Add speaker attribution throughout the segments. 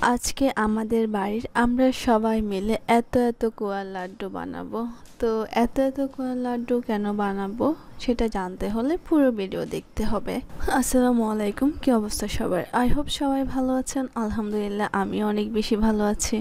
Speaker 1: আজকে আমাদের বাড়ির আমরা সবাই মিলে এত কোয়ার লাড্ডু বানাবো। তো এত কোয়ার লাড্ডু কেন বানাবো সেটা জানতে হলে পুরো ভিডিও দেখতে হবে। আসসালামু আলাইকুম, কি অবস্থা সবার? আই হোপ সবাই ভালো আছেন। আলহামদুলিল্লাহ আমি অনেক বেশি ভালো আছি।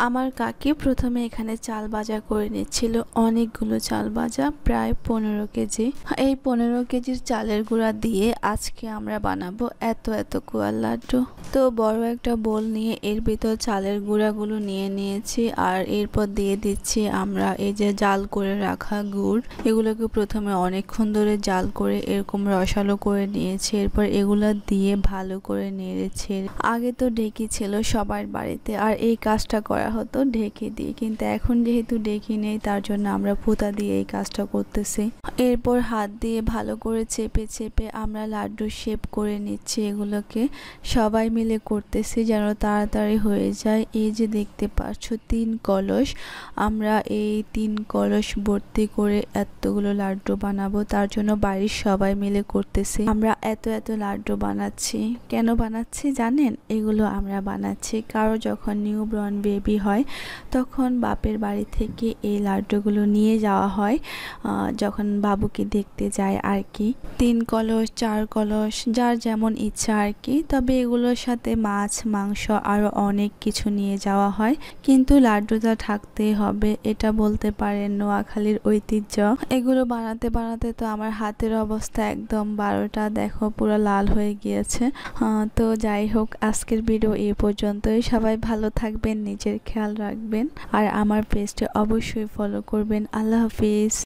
Speaker 1: আমার কাকি প্রথমে এখানে চাল ভাজা করে নিচ্ছিল, অনেকগুলো চাল ভাজা, প্রায় 15 কেজি। এই 15 কেজির চালের গুঁড়া দিয়ে আজকে আমরা বানাবো এত কোয়ার লাড্ডু। তো বড় একটা বোল নিয়ে এর ভিতর চালের গুঁড়াগুলো নিয়ে নিয়েছি, আর এরপর দিয়ে দিচ্ছি আমরা এই যে জাল করে রাখা গুড়। এগুলোকে প্রথমে অনেকক্ষণ ধরে জাল করে এরকম রসালো করে নিয়েছি। এরপর এগুলো দিয়ে ভালো করে নেড়েছি। আগে তো ঢেঁকি ছিল সবার বাড়িতে, আর এই কাজটা করা হতো ঢেঁকি দিয়ে, কিন্তু এখন যেহেতু ঢেঁকি নেই তার জন্য আমরা পুতা দিয়ে এই কাজটা করতেছি। এরপর হাত দিয়ে ভালো করে চেপে চেপে আমরা লাড্ডু শেপ করে নিচ্ছি। এগুলোকে সবাই মিলে করতেছি যেন তাড়াতাড়ি হয়ে যায়। এই যে দেখতে পাচ্ছ 3 কলস, আমরা এই 3 কলস ভর্তি করে এতগুলো লাড্ডু বানাবো, তার জন্য বাড়ির সবাই মিলে করতেছি। আমরা এত লাড্ডু বানাচ্ছি। কেন বানাচ্ছি জানেন? এগুলো আমরা বানাচ্ছি কারো যখন নিউবর্ন বেবি হয় তখন বাপের বাড়ি থেকে এই লাড্ডুগুলো নিয়ে যাওয়া হয় যখন বাবুকে দেখতে যায় আর কি। 3 কলস 4 কলস যার যেমন ইচ্ছা আর কি। তবে এগুলোর সাথে মাছ মাংস আরো অনেক কিছু নিয়ে যাওয়া হয়, কিন্তু লাড্ডুটা থাকতেই হবে, এটা বলতে পারেন নোয়াখালীর ঐতিহ্য। এগুলো বানাতে বানাতে তো আমার হাতের অবস্থা একদম 12টা, দেখো পুরো লাল হয়ে গিয়েছে। তো যাই হোক, আজকের ভিডিও এই পর্যন্তই। সবাই ভালো থাকবেন, নিজের খেয়াল রাখবেন, আর আমার পেজটা অবশ্যই ফলো করবেন। আল্লাহ হাফিজ।